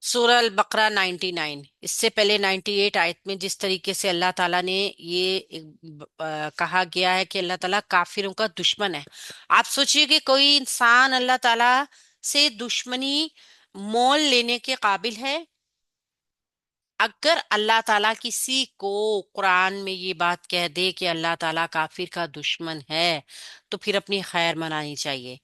सूरह अल बकरा 99। इससे पहले 98 आयत में जिस तरीके से अल्लाह ताला ने ये कहा गया है कि अल्लाह ताला काफिरों का दुश्मन है। आप सोचिए कि कोई इंसान अल्लाह ताला से दुश्मनी मोल लेने के काबिल है। अगर अल्लाह ताला किसी को कुरान में ये बात कह दे कि अल्लाह ताला काफिर का दुश्मन है, तो फिर अपनी खैर मनानी चाहिए।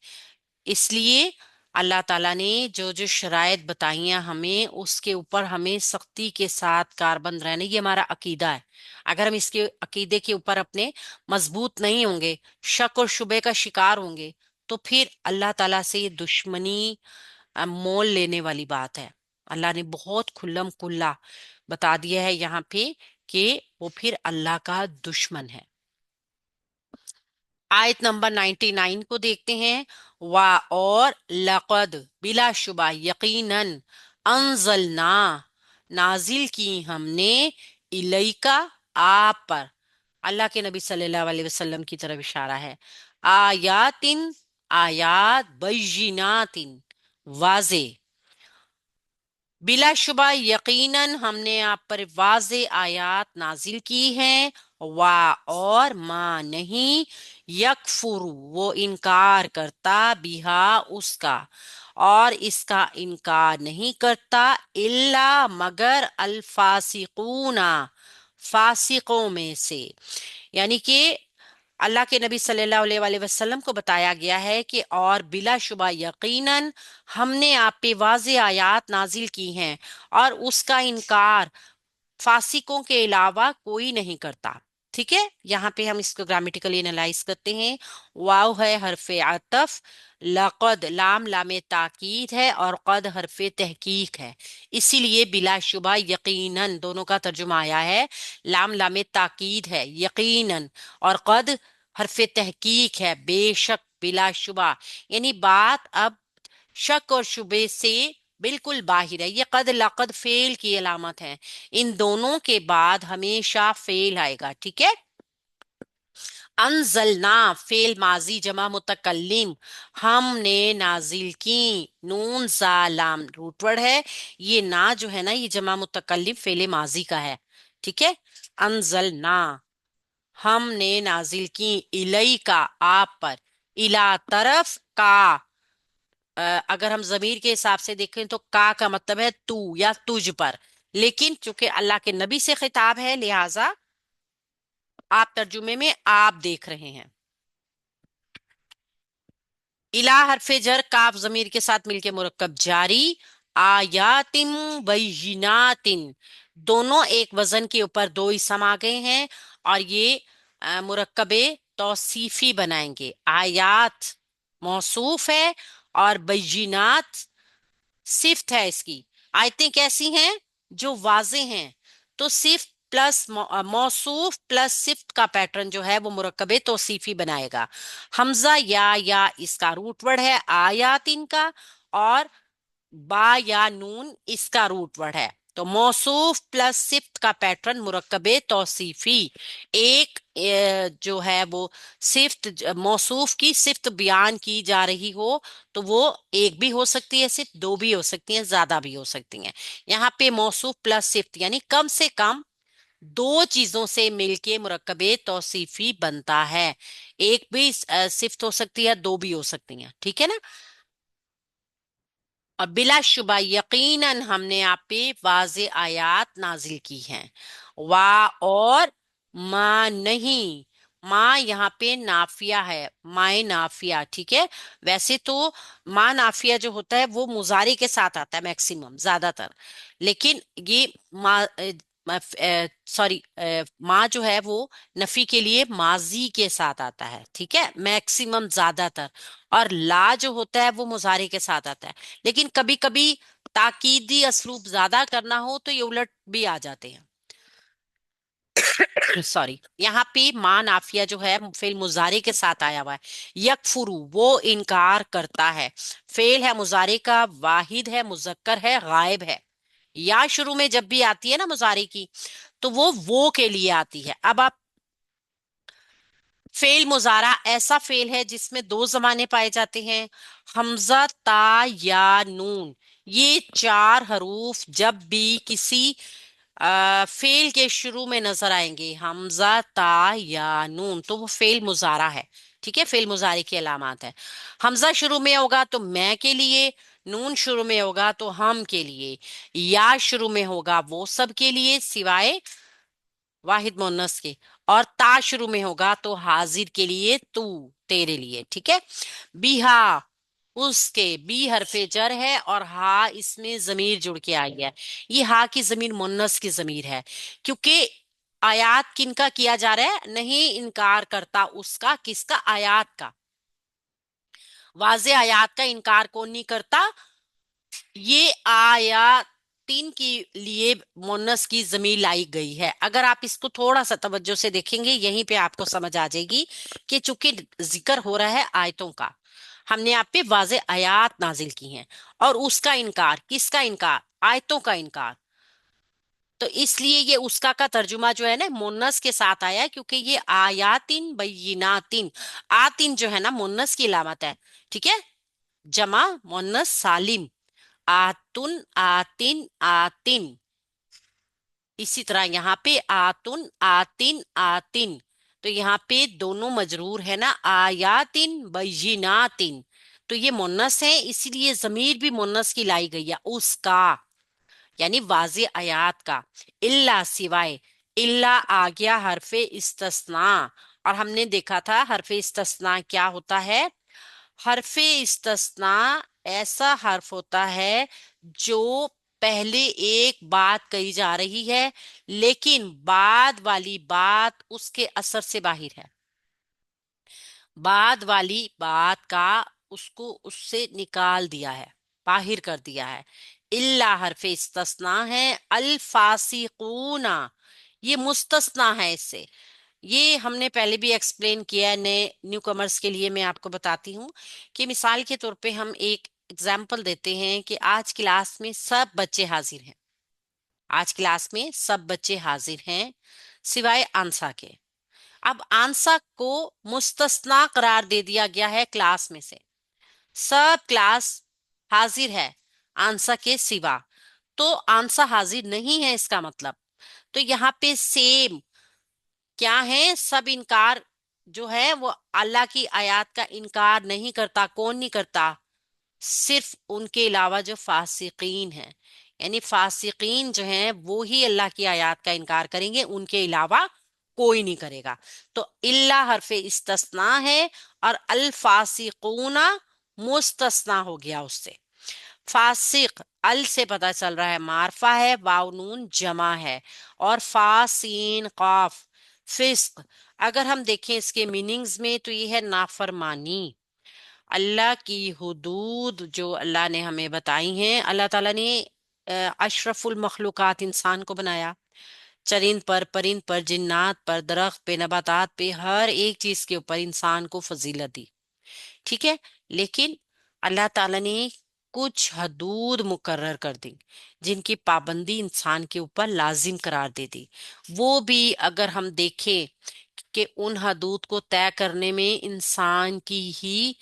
इसलिए अल्लाह ताला ने जो जो शराइत बताई हैं हमें, उसके ऊपर हमें सख्ती के साथ कारबंद रहना, ये हमारा अकीदा है। अगर हम इसके अकीदे के ऊपर अपने मजबूत नहीं होंगे, शक और शुबे का शिकार होंगे, तो फिर अल्लाह ताला से ये दुश्मनी मोल लेने वाली बात है। अल्लाह ने बहुत खुल्लम खुल्ला बता दिया है यहाँ पे कि वो फिर अल्लाह का दुश्मन है। आयत नंबर 99 को देखते हैं। वा और लक़द बिलाशुबा यकीनन अंजलना नाजिल की हमने इलैका आप पर, अल्लाह के नबी सल्लल्लाहु अलैहि वसल्लम की तरफ इशारा है। आयातिन आयात बैयिनातिन वाजे, बिलाशुबा यकीनन हमने आप पर वाज़े आयात नाजिल की हैं। वा और माँ नहीं, यकफुरु वो इनकार करता, बिहा उसका, और इसका इनकार नहीं करता, इल्ला मगर अल्फासिकूना फासिकों में से। यानी कि अल्लाह के नबी सल्लल्लाहु अलैहि वसल्लम को बताया गया है कि और बिलाशुबा यकीनन हमने आप पे वाज़े आयात नाजिल की हैं और उसका इनकार फासिकों के अलावा कोई नहीं करता। ठीक है, यहाँ पे हम इसको ग्रामेटिकली एनालाइज करते हैं। वाव है हरफे आतफ, लक़द लाम लामे ताकीद है, और कद हरफे तहकीक है। इसीलिए बिलाशुबा यकीनन दोनों का तर्जुमा आया है। लाम लामे ताकीद है यकीनन, और कद हरफे तहकीक है बेशक बिलाशुबा। यानी बात अब शक और शुबे से बिल्कुल बाहिर है। ये कद लकद फेल की अलामत है। इन दोनों के बाद हमेशा फेल आएगा। ठीक है। अनजलना फेल माजी जमा मुतकल्लिम, हमने नाजिल की, नून सा लाम रूटवर्ड है। ये ना जो है ना, ये जमा मुतकल्लिम फेल माजी का है। ठीक है। अनजलना हमने नाजिल की, इलई का आप पर, इला तरफ का। अगर हम जमीर के हिसाब से देखें तो का मतलब है तू या तुझ पर, लेकिन चूंकि अल्लाह के नबी से खिताब है लिहाजा आप तर्जुमे में आप देख रहे हैं। इला हरफे जर काफ जमीर के साथ मिलके मुरक्कब जारी, आयातिम बैयिनातिन, दोनों एक वजन के ऊपर दो इसम आ गए हैं और ये मुरक्कबे तौसीफी बनाएंगे। आयात मौसूफ है और बैयिनात सिफ्त है इसकी। आयतें कैसी हैं? जो वाजे हैं। तो सिफ्त प्लस मौसूफ प्लस सिफ्त का पैटर्न जो है वो मुरक्कबे तौसीफी बनाएगा। हमजा या इसका रूट वर्ड है, आयात इनका, और बा या नून इसका रूट वर्ड है। तो मौसूफ प्लस सिफ्त का पैटर्न मुरक्कबे तौसीफी। एक जो है वो सिफ्त मौसूफ की सिफ्त बयान की जा रही हो तो वो एक भी हो सकती है, सिर्फ दो भी हो सकती हैं, ज्यादा भी हो सकती हैं। यहाँ पे मौसूफ प्लस सिफ्त यानी कम से कम दो चीजों से मिलके मुरक्कबे तौसीफी बनता है। एक भी सिफ्त हो सकती है, दो भी हो सकती हैं। ठीक है ना। और बिलाशुबा यकीनन हमने आप पे वाज़े आयात नाजिल की हैं। वा और माँ नहीं, माँ यहाँ पे नाफिया है, माए नाफिया। ठीक है। वैसे तो माँ नाफिया जो होता है वो मुजारी के साथ आता है मैक्सिमम ज्यादातर, लेकिन ये माँ सॉरी माँ जो है वो नफी के लिए माजी के साथ आता है। ठीक है, मैक्सिमम ज्यादातर। और ला जो होता है वो मुजारे के साथ आता है, लेकिन कभी कभी ताकीदी असलूब ज्यादा करना हो तो ये उलट भी आ जाते हैं। सॉरी, यहाँ पे मान आफिया जो है फेल मुजारे के साथ आया हुआ है। यकफुरु वो इनकार करता है, फेल है मुजारे का, वाहिद है, मुजक्कर है, गायब है। या शुरू में जब भी आती है ना मुजारे की, तो वो के लिए आती है। अब आप फेल मुजारा ऐसा फेल है जिसमें दो जमाने पाए जाते हैं, हमजा ता या नून। یہ چار حروف جب بھی کسی فعل کے شروع میں نظر آئیں گے، حمزہ، تا یا نون، تو وہ فعل مضارع ہے، ٹھیک ہے، فعل مضارع کی علامات ہے۔ حمزہ شروع میں ہوگا تو میں کے لیے، نون شروع میں ہوگا تو ہم کے لیے، یا شروع میں ہوگا وہ سب کے لیے سوائے واحد مونس کے، اور تا شروع میں ہوگا تو حاضر کے لیے، تو تیرے لیے، ٹھیک ہے۔ بیہا، اس کے، بی حرف جر ہے اور ہا اس میں ضمیر جڑ کے آئی ہے۔ یہ ہا کی ضمیر مونس کی ضمیر ہے، کیونکہ آیات کن کا کیا جا رہا ہے؟ نہیں انکار کرتا اس کا، کس کا؟ آیات کا۔ واضح آیات کا انکار کون نہیں کرتا؟ یہ آیاتین کے لیے مونس کی ضمیر لائی گئی ہے۔ اگر آپ اس کو تھوڑا سا توجہ سے دیکھیں گے، یہیں پہ آپ کو سمجھ آ جائے گی کہ چونکہ ذکر ہو رہا ہے آیتوں کا، ہم نے آپ پہ واضح آیات نازل کی ہیں، اور اس کا انکار، کس کا انکار؟ آیتوں کا انکار۔ تو اس لیے یہ اس کا ترجمہ جو ہے نا مونس کے ساتھ آیا ہے، کیونکہ یہ آیاتن بیناتن، آتن جو ہے نا مونس کی علامت ہے، ٹھیک ہے، جمع مونس سالم، آتن، آتن، آتن۔ اسی طرح یہاں پہ آتن، آتن، آتن، تو یہاں پہ دونوں مجرور ہے نا، آیاتن بیناتن، تو یہ مونس ہے، اسی لیے ضمیر بھی مونس کی لائی گئی ہے، اس کا، یعنی واضح آیات کا۔ اللہ سوائے، اللہ آ گیا حرف استثناء، اور ہم نے دیکھا تھا حرف استثناء کیا ہوتا ہے؟ حرف استثناء ایسا حرف ہوتا ہے جو پہلے ایک بات کہی جا رہی ہے لیکن بعد والی بات اس کے اثر سے باہر ہے، بعد والی بات کا اس کو اس سے نکال دیا ہے، باہر کر دیا ہے۔ اللہ حرف استثناء ہے، الفاسقون یہ مستثنا ہے اس سے۔ یہ ہم نے پہلے بھی ایکسپلین کیا ہے، نئے نیو کمرس کے لیے میں آپ کو بتاتی ہوں کہ مثال کے طور پہ ہم ایک اگزامپل دیتے ہیں کہ آج کلاس میں سب بچے حاضر ہیں، آج کلاس میں سب بچے حاضر ہیں سوائے آنسا کے۔ اب آنسا کو مستثنا قرار دے دیا گیا ہے کلاس میں سے، سب کلاس حاضر ہے آنسا کے سوا، تو آنسا حاضر نہیں ہے اس کا مطلب۔ تو یہاں پہ سیم کیا ہے؟ سب انکار جو ہے وہ اللہ کی آیات کا انکار نہیں کرتا، کون نہیں کرتا؟ صرف ان کے علاوہ جو فاسقین ہیں، یعنی فاسقین جو ہیں وہی اللہ کی آیات کا انکار کریں گے، ان کے علاوہ کوئی نہیں کرے گا۔ تو اللہ حرف استثناء ہے اور الفاسقون مستثنا ہو گیا اس سے۔ فاسق، ال سے پتا چل رہا ہے معرفہ ہے، واو نون جمع ہے، اور فاسین قاف فسق۔ اگر ہم دیکھیں اس کے میننگز میں تو یہ ہے نافرمانی، اللہ کی حدود جو اللہ نے ہمیں بتائی ہیں۔ اللہ تعالیٰ نے اشرف المخلوقات انسان کو بنایا، چرند پر، پرند پر، جنات پر، درخت پہ، نباتات پہ، ہر ایک چیز کے اوپر انسان کو فضیلت دی، ٹھیک ہے، لیکن اللہ تعالیٰ نے کچھ حدود مقرر کر دی جن کی پابندی انسان کے اوپر لازم قرار دے دی۔ وہ بھی اگر ہم دیکھیں کہ ان حدود کو طے کرنے میں انسان کی ہی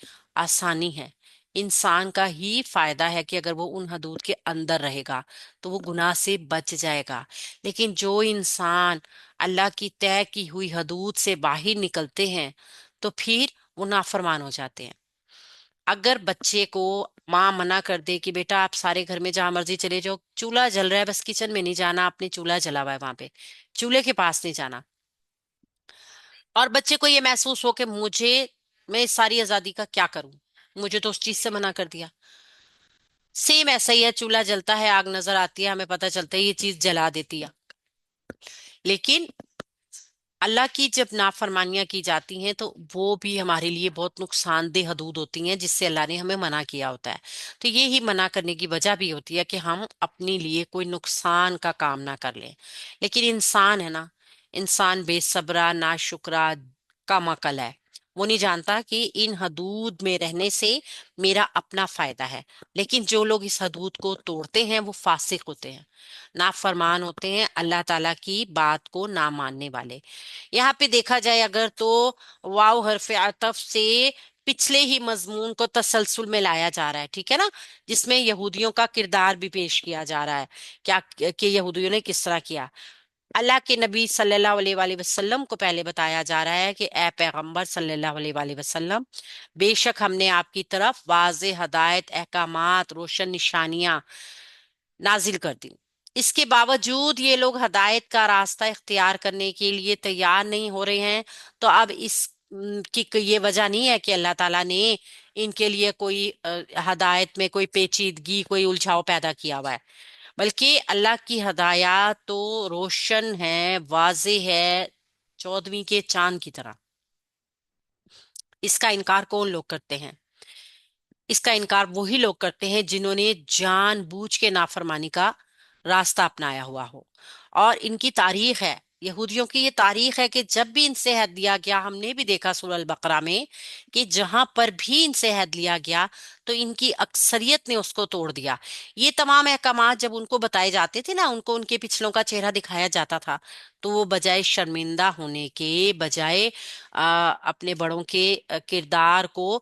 آسانی ہے، انسان کا ہی فائدہ ہے کہ اگر وہ ان حدود کے اندر رہے گا تو وہ گناہ سے بچ جائے گا۔ لیکن جو انسان اللہ کی طے کی ہوئی حدود سے باہر نکلتے ہیں تو پھر وہ نافرمان ہو جاتے ہیں۔ اگر بچے کو ماں منع کر دے کہ بیٹا آپ سارے گھر میں جہاں مرضی چلے جاؤ، چولہا جل رہا ہے بس کچن میں نہیں جانا، آپ نے چولہا جلا ہوا ہے وہاں پہ، چولہے کے پاس نہیں جانا، اور بچے کو یہ محسوس ہو کہ میں اس ساری آزادی کا کیا کروں، مجھے تو اس چیز سے منع کر دیا۔ سیم ایسا ہی ہے، چولہا جلتا ہے، آگ نظر آتی ہے، ہمیں پتہ چلتا ہے یہ چیز جلا دیتی ہے، لیکن اللہ کی جب نافرمانیاں کی جاتی ہیں تو وہ بھی ہمارے لیے بہت نقصان دہ حدود ہوتی ہیں جس سے اللہ نے ہمیں منع کیا ہوتا ہے۔ تو یہی منع کرنے کی وجہ بھی ہوتی ہے کہ ہم اپنے لیے کوئی نقصان کا کام نہ کر لیں۔ لیکن انسان ہے نا، انسان بے صبرا، ناشکرا، کم عقل ہے، وہ نہیں جانتا کہ ان حدود میں رہنے سے میرا اپنا فائدہ ہے۔ لیکن جو لوگ اس حدود کو توڑتے ہیں وہ فاسق ہوتے ہیں، نافرمان ہوتے ہیں، اللہ تعالیٰ کی بات کو نہ ماننے والے۔ یہاں پہ دیکھا جائے اگر تو واو حرف عطف سے पिछले ही मजमून को तसलसल में लाया जा रहा है, ठीक है ना, जिसमें यहूदियों का किरदार भी पेश किया जा रहा है, क्या कि यहूदियों ने किस तरह किया। अल्लाह के नबी सल्लल्लाहु अलैहि वसल्लम को पहले बताया जा रहा है कि ए पैगंबर सल्लल्लाहु अलैहि वसल्लम, बेशक हमने आपकी तरफ वाज़े हदायत, अहकामात, रोशन निशानियां नाजिल कर दी। इसके बावजूद ये लोग हदायत का रास्ता इख्तियार करने के लिए तैयार नहीं हो रहे हैं। तो अब इस की कोई ये वजह नहीं है कि अल्लाह ताला ने इनके लिए कोई हदायत में कोई पेचीदगी, कोई उलझाव पैदा किया हुआ है, बल्कि अल्लाह की हदायत तो रोशन है, वाज़े है, चौदहवीं के चांद की तरह। इसका इनकार कौन लोग करते हैं? इसका इनकार वही लोग करते हैं जिन्होंने जानबूझ के नाफरमानी का रास्ता अपनाया हुआ हो। और इनकी तारीख है, यहूदियों की ये तारीख है कि जब भी इनसे हद लिया गया, हमने भी देखा सूरह अल बकरा में कि जहां पर भी इनसे हद लिया गया तो इनकी अक्सरियत ने उसको तोड़ दिया। ये तमाम अहकामात जब उनको बताए जाते थे ना, उनको उनके पिछलों का चेहरा दिखाया जाता था, तो वो बजाय शर्मिंदा होने के, बजाय अपने बड़ों के किरदार को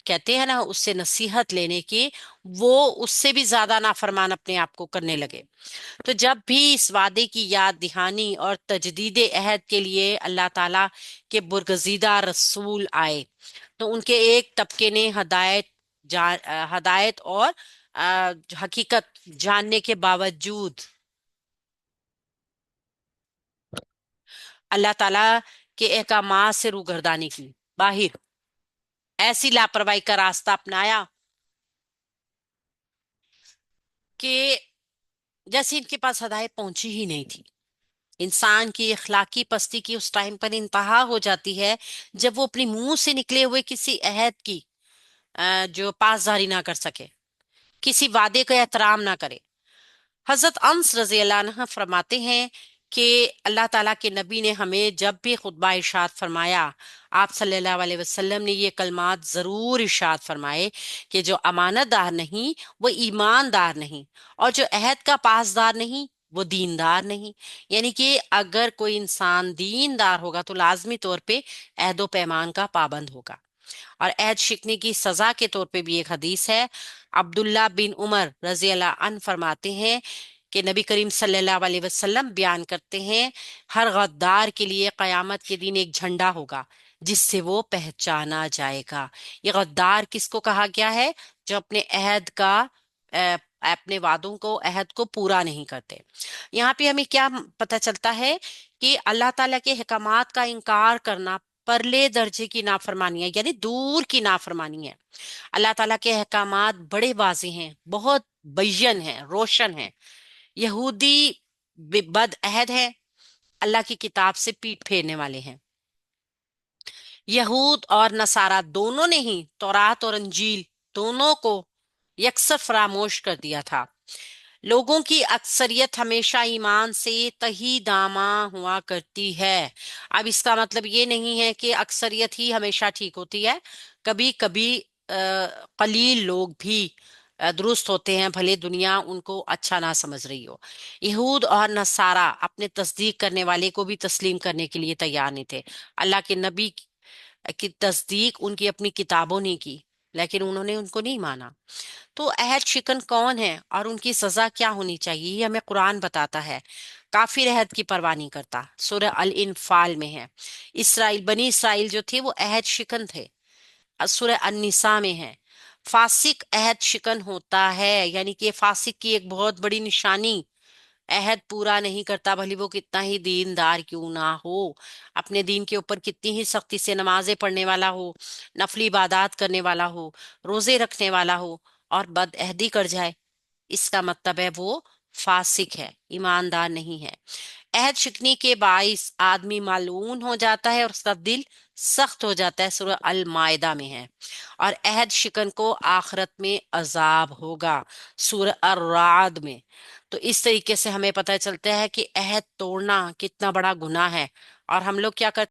कहते हैं ना उससे नसीहत लेने की, वो उससे भी ज्यादा नाफरमान अपने आप को करने लगे। तो जब भी इस वादे की याद दहानी और तजदीद अहद के लिए अल्लाह ताला के बुरगजीदा रसूल आए, तो उनके एक तबके ने हदायत और हकीकत जानने के बावजूद अल्लाह ताला के अहकामात से रूगर्दानी की, बाहिर ऐसी लापरवाही का रास्ता अपनाया कि जैसे इनके पास हदायत पहुंची ही नहीं थी। इंसान की इखलाकी पस्ती की उस टाइम पर इंतहा हो जाती है जब वो अपने मुंह से निकले हुए किसी अहद की जो पासदारी ना कर सके, किसी वादे का एहतराम ना करे। हजरत अंस रजी अल्लाह अन्हा फरमाते हैं कि अल्लाह ताला के नबी ने हमें जब भी खुतबा इरशाद फरमाया, आप सल्लल्लाहु अलैहि वसल्लम ने ये कलमात जरूर इरशाद फरमाए कि जो अमानतदार नहीं वो ईमानदार नहीं, और जो अहद का पासदार नहीं वो दीनदार नहीं। यानी कि अगर कोई इंसान दीनदार होगा तो लाजमी तौर पे अहद व पैमान का पाबंद होगा। और अहद शिकने की सजा के तौर पे भी एक हदीस है। अब्दुल्ला बिन उमर रजी अल्लाह अन फरमाते हैं कि नबी करीम सल्लल्लाहु अलैहि वसल्लम बयान करते हैं, हर गद्दार के लिए कयामत के दिन एक झंडा होगा जिससे वो पहचाना जाएगा। ये गद्दार किसको कहा गया है? जो अपने अहद का अपने वादों को, अहद को पूरा नहीं करते। यहाँ पे हमें क्या पता चलता है कि अल्लाह ताला के अहकामात का इनकार करना परले दर्जे की नाफरमानी है, यानी दूर की नाफरमानी है। अल्लाह ताला के अहकामात बड़े वाज़े हैं, बहुत बैयन हैं, रोशन हैं। यहूदी बद अहद है, अल्लाह की किताब से पीठ फेरने वाले हैं। यहूद और नसारा दोनों ने ही तौरात और अंजील दोनों को यकसर फरामोश कर दिया था। लोगों की अक्सरियत हमेशा ईमान से तही दामा हुआ करती है। अब इसका मतलब ये नहीं है कि अक्सरियत ही हमेशा ठीक होती है। कभी कभी कलील लोग भी दुरुस्त होते हैं, भले दुनिया उनको अच्छा ना समझ रही हो। यहूद और नसारा अपने तस्दीक करने वाले को भी तस्लीम करने के लिए तैयार नहीं थे। अल्लाह के नबी की तस्दीक उनकी अपनी किताबों ने की, लेकिन उन्होंने उनको नहीं माना। तो अहद शिकन कौन है और उनकी सजा क्या होनी चाहिए, ये हमें कुरान बताता है। काफिर अहद की परवाह नहीं करता, सूरह अल इनफाल में है। बनी इसराइल जो थे वो अहद शिकन थे, सूरह अन-निसा में है। फासिक अहद शिकन होता है, यानी कि फासिक की एक बहुत बड़ी निशानी, अहद पूरा नहीं करता, भले वो कितना ही दीनदार क्यों ना हो, अपने दीन के ऊपर कितनी ही सख्ती से नमाजें पढ़ने वाला हो, नफली इबादत करने वाला हो, रोजे रखने वाला हो, और बदअहदी कर जाए, इसका मतलब है वो फासिक है, ईमानदार नहीं है। अहद शिकनी के बाइस आदमी मालून हो जाता है और उसका दिल सख्त हो जाता है, सूरह अल मायदा में है। और अहद शिकन को आखिरत में अजाब होगा, सूरह अर-राद में। तो इस तरीके से हमें पता चलता है कि अहद तोड़ना कितना बड़ा गुनाह है। और हम लोग क्या करते